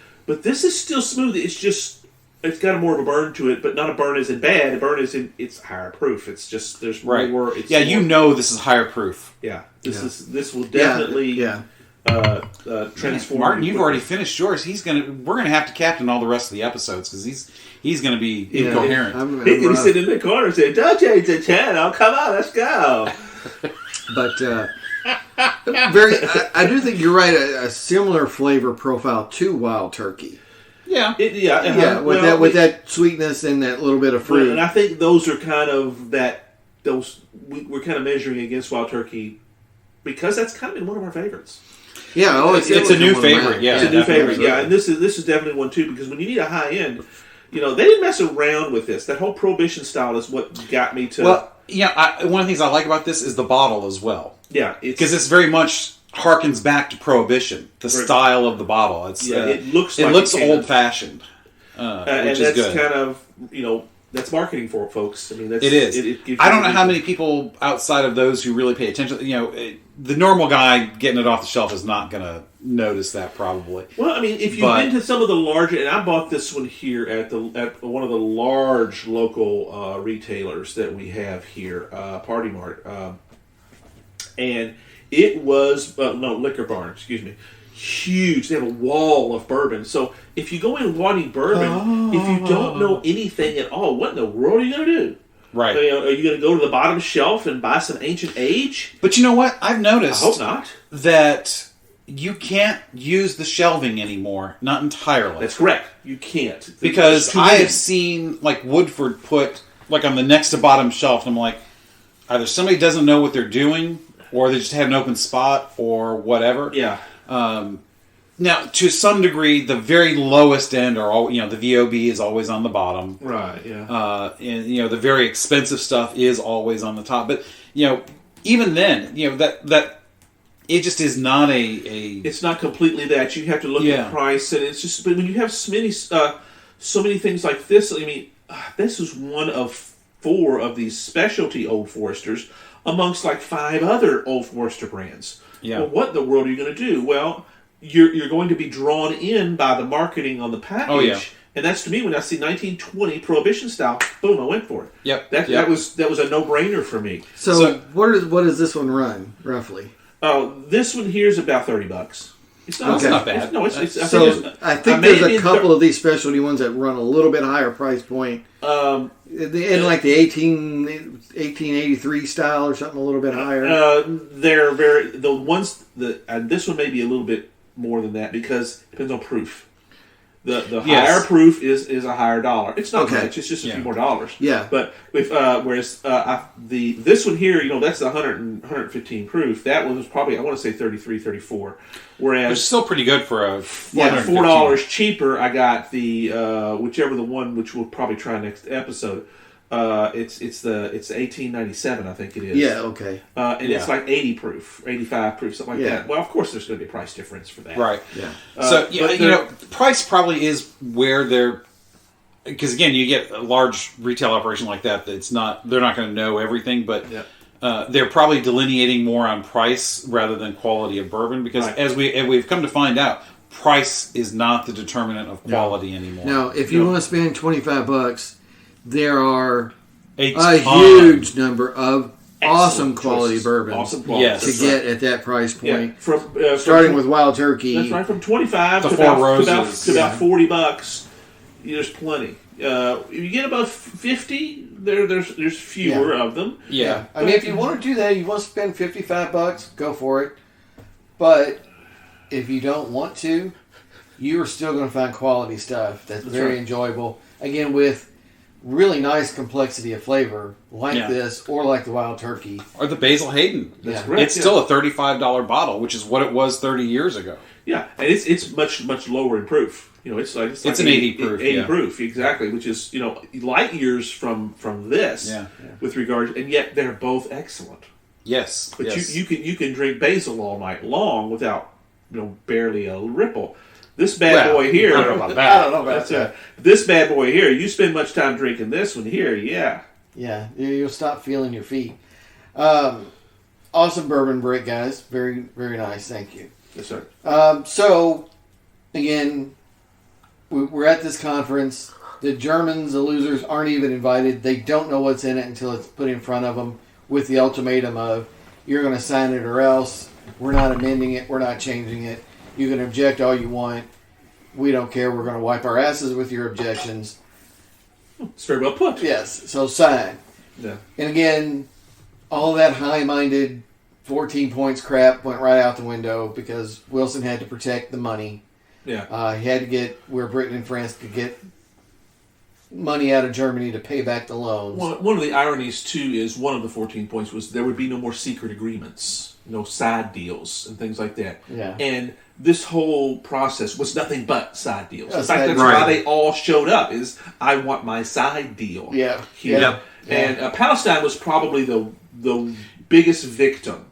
still smooth. It's just it's got more of a burn to it, but not a burn as in bad. A burn is in it's higher proof. It's just there's Right. more. It's more, this is higher proof. Yeah. This will definitely transform. Martin, you've already finished yours. We're gonna have to captain all the rest of the episodes because he's gonna be incoherent. He's sitting in the corner saying, "Don't change the channel. Come on, let's go." But I do think you're right. A similar flavor profile to Wild Turkey. Yeah. With that sweetness and that little bit of fruit. And I think those are kind of we're kind of measuring against Wild Turkey because that's kind of been one of our favorites. Yeah, it's a new favorite. Yeah, it's a new favorite. Yeah, and this is definitely one too because when you need a high end, they didn't mess around with this. That whole Prohibition style is what got me to. Well, yeah. One of the things I like about this is the bottle as well. Yeah, because it's very much harkens back to Prohibition. The style of the bottle. It looks like old fashioned, which and is that's good. kind of that's marketing for it, folks. I mean, that's, it is. It gives I don't you know how many people outside of those who really pay attention. The normal guy getting it off the shelf is not going to notice that probably. Well, I mean, if you've been to some of the larger, and I bought this one here at one of the large local retailers that we have here, Party Mart, and it was Liquor Barn, excuse me. Huge. They have a wall of bourbon. So if you go in wanting bourbon, if you don't know anything at all, what in the world are you going to do? Right. Are you going to go to the bottom shelf and buy some ancient age? But you know what? I've noticed. I hope not. That you can't use the shelving anymore. Not entirely. That's correct. You can't. Because I have seen like Woodford put like on the next to bottom shelf, and I'm like, either somebody doesn't know what they're doing, or they just had an open spot, or whatever. Yeah. Now, to some degree, the very lowest end are all, the VOB is always on the bottom. Right, yeah. And, the very expensive stuff is always on the top. But, even then, that it just is not It's not completely that. You have to look at price, and it's just, but when you have so many things like this, I mean, this is one of 4 of these specialty Old Foresters amongst like 5 other Old Forester brands. Yeah. Well, what in the world are you going to do? Well, you're going to be drawn in by the marketing on the package. Oh, yeah. And that's, to me, when I see 1920 Prohibition style, boom, I went for it. Yep. That was a no-brainer for me. So what does this one run, roughly? This one here is about $30. It's not, That's not bad. I think there's a couple of these specialty ones that run a little bit higher price point. In like the 1883 style or something a little bit higher. This one may be a little bit more than that because it depends on proof. The higher proof is a higher dollar. It's not much. It's just a few more dollars. Yeah. But whereas this one here, that's the 115 proof. That one was probably, I want to say 33, 34. Whereas it's still pretty good for a $4 cheaper. I got the whichever the one which we'll probably try next episode. It's 1897, I think it is. Yeah, okay. And it's like 80 proof, 85 proof, something like that. Well, of course, there's going to be a price difference for that. Right. Yeah. Price probably is where they're, because again, you get a large retail operation like that. They're not going to know everything, but they're probably delineating more on price rather than quality of bourbon. Because as we've come to find out, price is not the determinant of quality anymore. Now, if you want to spend $25. There are a huge number of awesome quality bourbons to get at that price point. Yeah. Starting with Wild Turkey. That's right, from 25 to about $40. There's plenty. If you get above 50, there's fewer of them. Yeah. I mean, if you want to do that, you want to spend $55, go for it. But if you don't want to, you are still going to find quality stuff that's very enjoyable. Again, with really nice complexity of flavor like this or like the Wild Turkey. Or the Basil Hayden. That's correct. It's still a $35 bottle, which is what it was 30 years ago. Yeah, and it's much lower in proof. It's like an 80 proof. 80 proof, exactly, which is, light years from this with regard, and yet they're both excellent. Yes. But you can drink Basil all night long without, barely a ripple. This bad boy here. I don't know about that. I don't know about that. This bad boy here. You spend much time drinking this one here. Yeah. Yeah. You'll stop feeling your feet. Awesome bourbon break, guys. Very, very nice. Thank you. Yes, sir. So, again, we're at this conference. The Germans, the losers, aren't even invited. They don't know what's in it until it's put in front of them with the ultimatum of, you're going to sign it or else. We're not amending it. We're not changing it. You can object all you want. We don't care. We're going to wipe our asses with your objections. It's very well put. Yes. So sign. Yeah. And again, all that high-minded 14 points crap went right out the window because Wilson had to protect the money. Yeah. He had to get where Britain and France could get money out of Germany to pay back the loans. One of the ironies, too, is one of the 14 points was there would be no more secret agreements, no side deals, and things like that. Yeah. And this whole process was nothing but side deals. In fact, that's right. why they all showed up, is I want my side deal here. Yeah. And Palestine was probably the biggest victim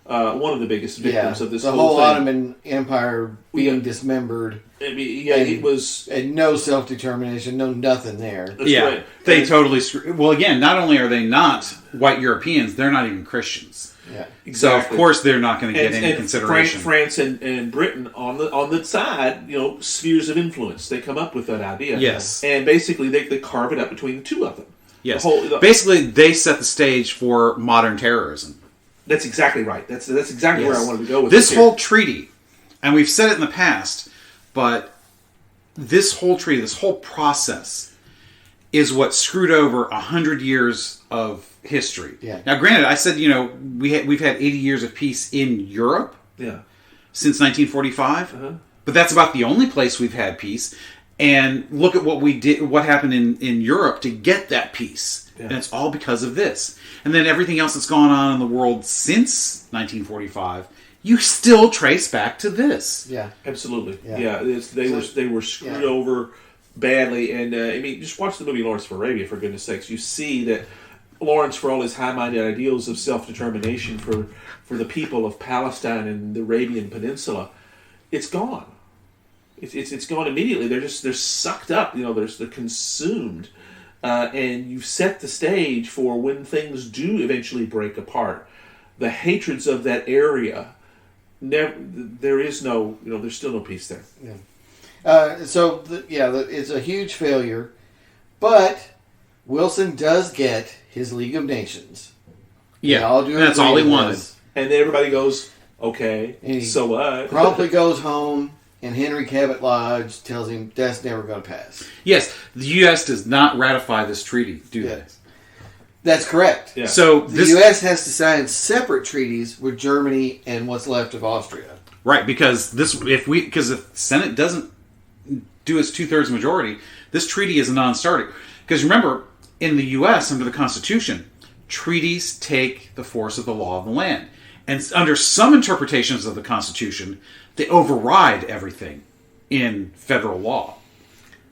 one of the biggest victims of this the whole whole thing. Ottoman Empire being dismembered. I mean, it was... And no self-determination, no nothing there. That's right. They And- totally screw. Well, again, not only are they not white Europeans, they're not even Christians. Yeah. So of course they're not going to get any consideration. France and Britain on the side, spheres of influence. They come up with that idea. Yes. And basically they carve it up between the two of them. Yes. The Basically, they set the stage for modern terrorism. That's exactly right. That's exactly where I wanted to go with this whole treaty, and we've said it in the past, but this whole treaty, this whole process, is what screwed over 100 years of history. Yeah. Now, granted, I said we've had 80 years of peace in Europe. Yeah. Since 1945, but that's about the only place we've had peace. And look at what happened in Europe to get that peace, and it's all because of this. And then everything else that's gone on in the world since 1945, you still trace back to this. Yeah. Absolutely. Yeah. They were screwed over badly, and I mean, just watch the movie Lawrence of Arabia, for goodness sakes. You see that Lawrence, for all his high-minded ideals of self-determination for the people of Palestine and the Arabian Peninsula, it's gone. It's gone immediately. They're sucked up. They're consumed, and you've set the stage for when things do eventually break apart. The hatreds of that area, there's still no peace there. Yeah. It's a huge failure, but Wilson does get his League of Nations. Yeah, that's all he wanted. And then everybody goes, okay, so what? Promptly goes home, and Henry Cabot Lodge tells him that's never going to pass. Yes, the U.S. does not ratify this treaty, do they? That's correct. Yeah. So the U.S. has to sign separate treaties with Germany and what's left of Austria. Right, because if the Senate doesn't do its 2/3 majority, this treaty is a non-starter. Because remember, in the U.S. under the Constitution, treaties take the force of the law of the land, and under some interpretations of the Constitution, they override everything in federal law.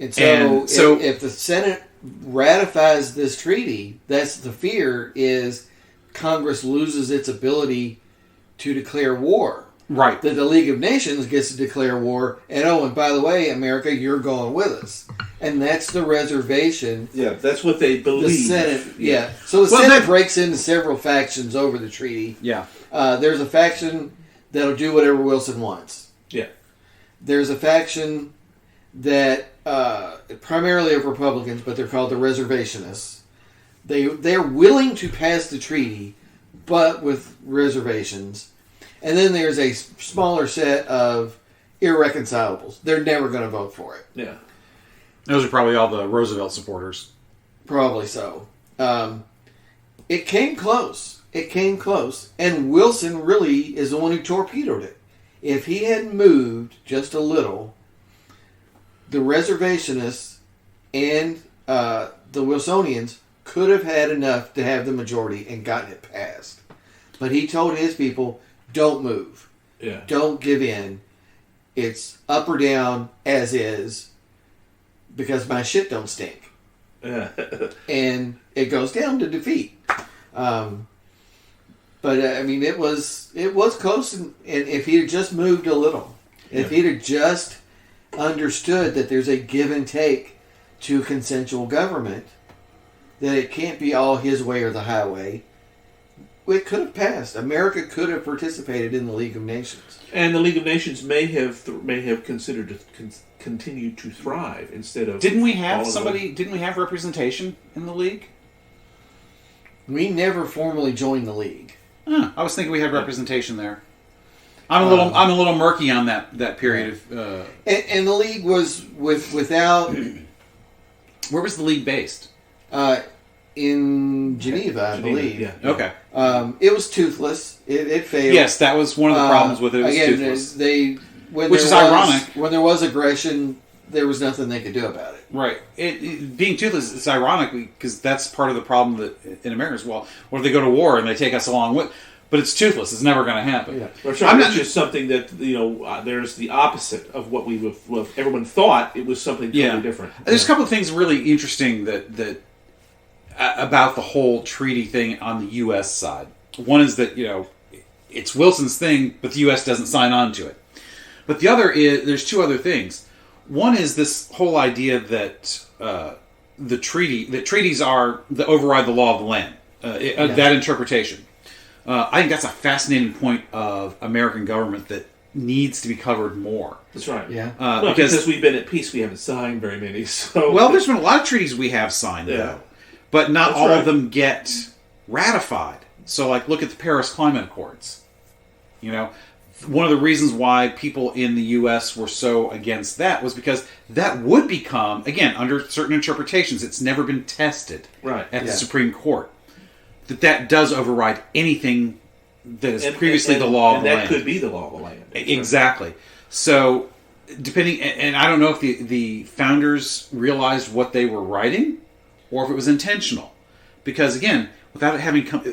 And so, if the Senate ratifies this treaty, that's the fear is Congress loses its ability to declare war. Right. That the League of Nations gets to declare war, and by the way, America, you're going with us. And that's the reservation. Yeah, that's what they believe. The Senate, So the Senate breaks into several factions over the treaty. Yeah. There's a faction that'll do whatever Wilson wants. Yeah. There's a faction that primarily of Republicans, but they're called the reservationists. They're willing to pass the treaty, but with reservations. And then there's a smaller set of irreconcilables. They're never going to vote for it. Yeah. Those are probably all the Roosevelt supporters. Probably so. It came close. And Wilson really is the one who torpedoed it. If he had moved just a little, the reservationists and the Wilsonians could have had enough to have the majority and gotten it passed. But he told his people, don't move. Yeah. Don't give in. It's up or down as is because my shit don't stink. Yeah. And it goes down to defeat. It was close, and if he had just moved a little, if he'd have just understood that there's a give and take to consensual government, that it can't be all his way or the highway, it could have passed. America could have participated in the League of Nations, and the League of Nations may have considered to continue to thrive instead of. Didn't we have representation in the League? We never formally joined the League. I was thinking we had representation there. I'm a little murky on that period of. And the League was without. Where was the League based? In Geneva, I believe. Yeah. Okay. It was toothless. It failed. Yes, that was one of the problems with it. It was toothless. Which is ironic. When there was aggression, there was nothing they could do about it. Right. It being toothless, it's ironic because that's part of the problem that in America is, well, what if they go to war and they take us along with? But it's toothless. It's never going to happen. Yeah. It's just something that there's the opposite of what everyone thought. It was something totally different. There's a couple of things really interesting that about the whole treaty thing on the U.S. side. One is that it's Wilson's thing, but the U.S. doesn't sign on to it. But the other is, there's two other things. One is this whole idea that treaties are the override the law of the land. That interpretation. I think that's a fascinating point of American government that needs to be covered more. That's right. Yeah. Because we've been at peace, we haven't signed very many. So well, there's been a lot of treaties we have signed, though, but not all of them get ratified. So, like, look at the Paris Climate Accords. You know, one of the reasons why people in the U.S. were so against that was because that would become, again, under certain interpretations, it's never been tested at the Supreme Court. That does override anything that is previously the law of the land. And that could be the law of the land. Exactly. Right. So, depending, and I don't know if the founders realized what they were writing, or if it was intentional. Because, again, without it having come,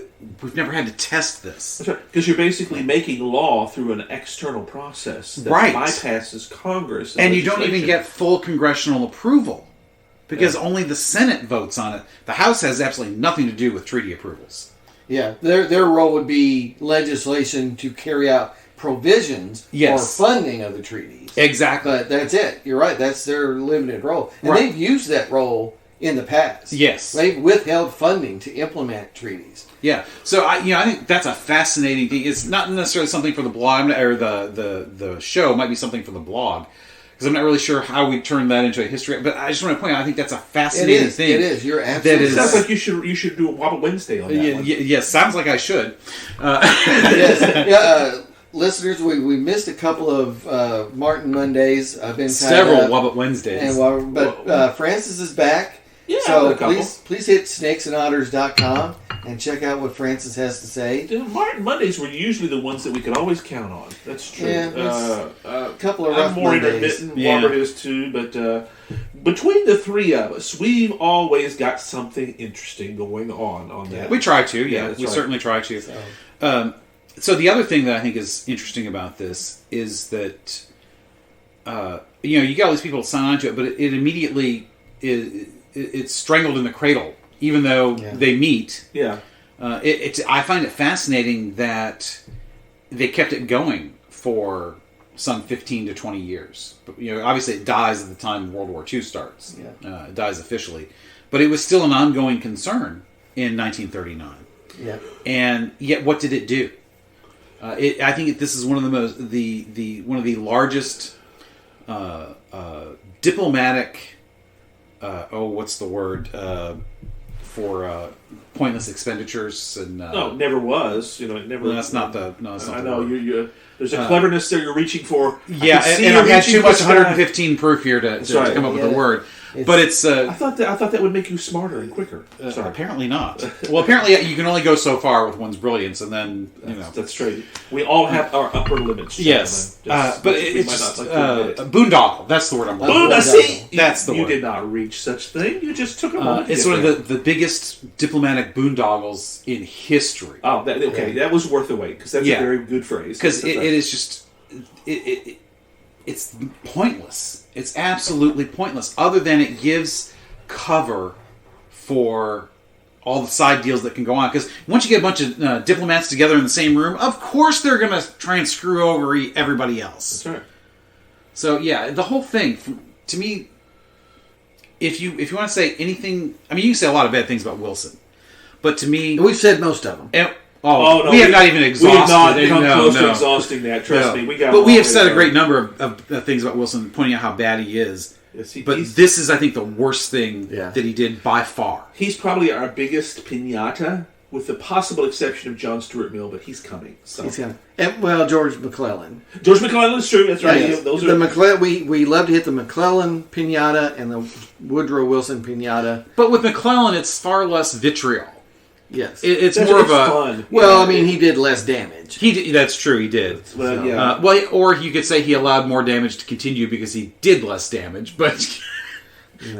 we've never had to test this. That's right. Because you're basically making law through an external process that bypasses Congress. And you don't even get full congressional approval. Because only the Senate votes on it. The House has absolutely nothing to do with treaty approvals. Yeah, their role would be legislation to carry out provisions or funding of the treaties. Exactly. But that's it. You're right. That's their limited role. And they've used that role in the past. Yes. They've withheld funding to implement treaties. Yeah. So I think that's a fascinating thing. It's not necessarily something for the blog or the show. It might be something for the blog. Because I'm not really sure how we turn that into a history. But I just want to point out, I think that's a fascinating thing. It is. You're absolutely right. It sounds like you should do a Wobble Wednesday on that one. Yes, sounds like I should. Yes. Listeners, we missed a couple of Martin Mondays. I've been several Wobble Wednesdays. But Francis is back. Yeah, so please hit snakesandotters.com and check out what Francis has to say. Martin Mondays were usually the ones that we could always count on. That's true. Yeah, a couple of rough I'm more Mondays. intermittent. Robert is too. But between the three of us, we've always got something interesting going on that. We try to. Yeah, we certainly try to. So the other thing that I think is interesting about this is that you got all these people to sign on to it, but it immediately it's strangled in the cradle, even though they meet. Yeah. I find it fascinating that they kept it going for some 15 to 20 years. But, obviously it dies at the time World War II starts. Yeah. It dies officially. But it was still an ongoing concern in 1939. Yeah. And yet, what did it do? I think this is one of one of the largest diplomatic. What's the word for pointless expenditures? And no, it never was. It never. No, that's not the. No, that's not. I know you. There's a cleverness there you're reaching for. Yeah, and I've had too much 115 proof here to come up with the word. But it's. I thought that would make you smarter and quicker. Apparently not. Well, apparently you can only go so far with one's brilliance, and then that's true. We all have our upper limits. Yes, but it's just boondoggle. That's the word I'm looking for. See, that's the word. You did not reach such thing. You just took a moment. It's one of the biggest diplomatic boondoggles in history. Oh, okay. That was worth the wait because that's a very good phrase. Because it is just it's pointless. It's absolutely pointless, other than it gives cover for all the side deals that can go on. Because once you get a bunch of diplomats together in the same room, of course they're going to try and screw over everybody else. That's right. So yeah, the whole thing, to me, if you want to say anything, I mean, you can say a lot of bad things about Wilson, but to me, we've said most of them. No, we have not even exhausted. We have not come close to exhausting that. Trust me, but we have said a great number of things about Wilson, pointing out how bad he is. Yes, but this is, I think, the worst thing that he did by far. He's probably our biggest piñata, with the possible exception of John Stuart Mill, but he's coming. So. He's coming. And, George McClellan. George McClellan is true. That's right. Yes. Those are we love to hit the McClellan piñata and the Woodrow Wilson piñata. But with McClellan, it's far less vitriol. Yes, it's more of a fun. Well, I mean, he did less damage. That's true. He did. Well, yeah. Or you could say he allowed more damage to continue because he did less damage. But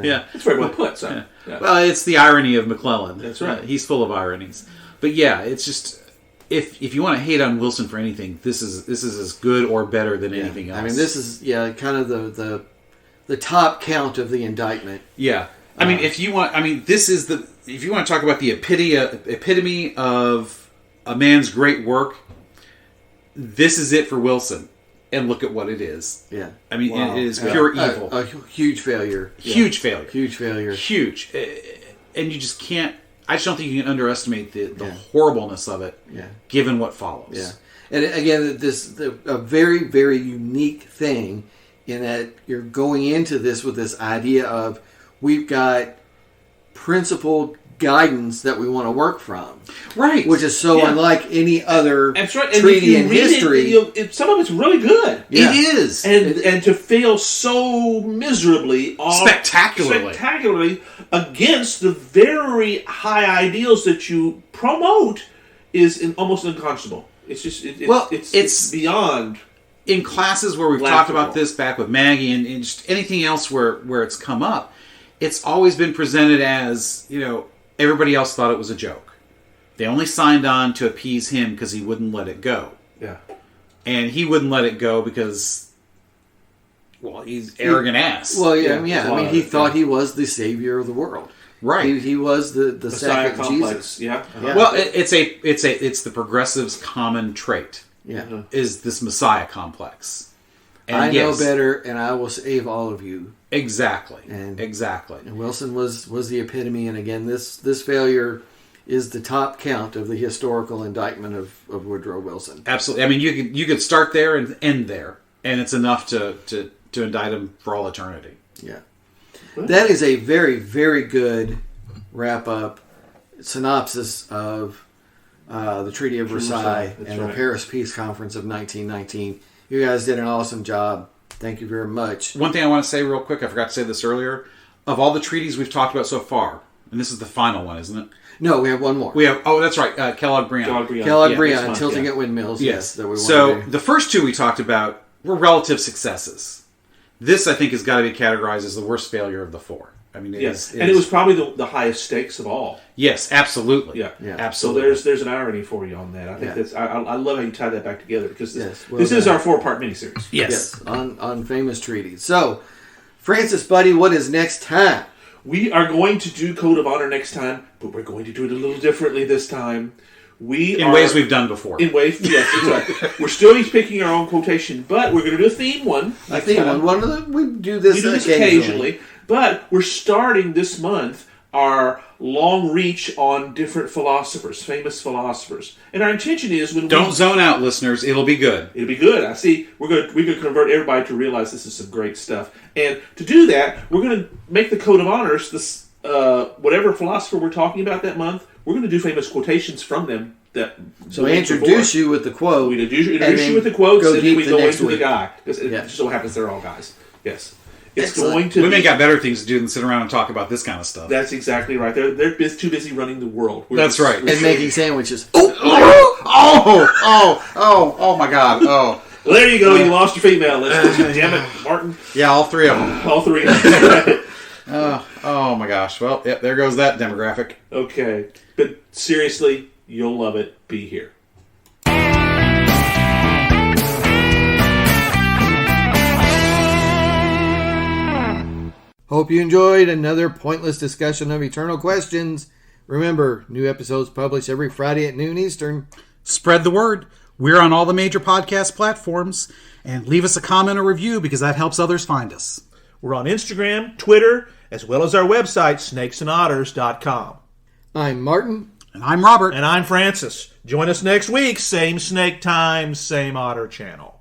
yeah, that's very well put. So. Yeah. Well, it's the irony of McClellan. That's right. He's full of ironies. But yeah, it's just if you want to hate on Wilson for anything, this is as good or better than anything else. I mean, this is kind of the top count of the indictment. Yeah. I mean, if you want to talk about the epitome of a man's great work, this is it for Wilson. And look at what it is. Yeah. I mean, it is pure evil. A huge failure. Huge failure. Huge failure. Huge. And you just can't... I just don't think you can underestimate the horribleness of it, given what follows. Yeah. And again, a very, very unique thing in that you're going into this with this idea of we've got principled guidance that we want to work from. Right. Which is so unlike any other That's right. treaty in history. Some of it's really good. Yeah. It is. And to fail so miserably, spectacularly against the very high ideals that you promote is almost unconscionable. It's just it's beyond. In classes where we've talked about this back with Maggie and just anything else where it's come up, it's always been presented as, everybody else thought it was a joke. They only signed on to appease him because he wouldn't let it go. Yeah. And he wouldn't let it go because, he's arrogant ass. Well, I mean, he thought he was the savior of the world. Right. He was the second Jesus. Yeah. Uh-huh. Well, it's the progressives' common trait. Yeah. Is this Messiah complex. And I know better, and I will save all of you. Exactly. Exactly. And Wilson was the epitome. And again, this failure is the top count of the historical indictment of Woodrow Wilson. Absolutely. I mean, you could start there and end there, and it's enough to indict him for all eternity. Yeah. That is a very, very good wrap-up synopsis of the Treaty of Versailles and the Paris Peace Conference of 1919. You guys did an awesome job. Thank you very much. One thing I want to say real quick, I forgot to say this earlier. Of all the treaties we've talked about so far, and this is the final one, isn't it? No, we have one more. That's right, Kellogg-Briand. Kellogg-Briand, Tilting at Windmills. Yes. That we so the first two we talked about were relative successes. This, I think, has got to be categorized as the worst failure of the four. I mean, it was probably the highest stakes of all. Yes, absolutely. Yeah. Absolutely. So there's an irony for you on that. I think that's I love how you tie that back together because this is our 4-part miniseries. Yes. On famous treaties. So, Francis, buddy, what is next time? We are going to do Code of Honor next time, but we're going to do it a little differently this time. In ways we've done before. In ways, yes, that's right. We're still each picking our own quotation, but we're going to do a theme one. We do this occasionally. But we're starting this month our long reach on different philosophers, famous philosophers. And our intention is Don't zone out, listeners. It'll be good. It'll be good. I see. We're going to convert everybody to realize this is some great stuff. And to do that, we're going to make the Code of Honors, this whatever philosopher we're talking about that month, we're going to do famous quotations from them. So we introduce you with the quote. We introduce you with the quotes, and then we go into week. the guy. Because it just so happens they're all guys. Yes. Women got better things to do than sit around and talk about this kind of stuff. That's exactly right. They're too busy running the world. That's right. And making sandwiches. Oh my God. Oh. Well, there you go. You lost your female list. Damn it, Martin. Yeah, all three of them. All three of them. Oh my gosh. Well, yep, there goes that demographic. Okay. But seriously, you'll love it. Be here. Hope you enjoyed another pointless discussion of eternal questions. Remember, new episodes published every Friday at noon Eastern. Spread the word. We're on all the major podcast platforms. And leave us a comment or review because that helps others find us. We're on Instagram, Twitter, as well as our website, snakesandotters.com. I'm Martin. And I'm Robert. And I'm Francis. Join us next week. Same snake time, same otter channel.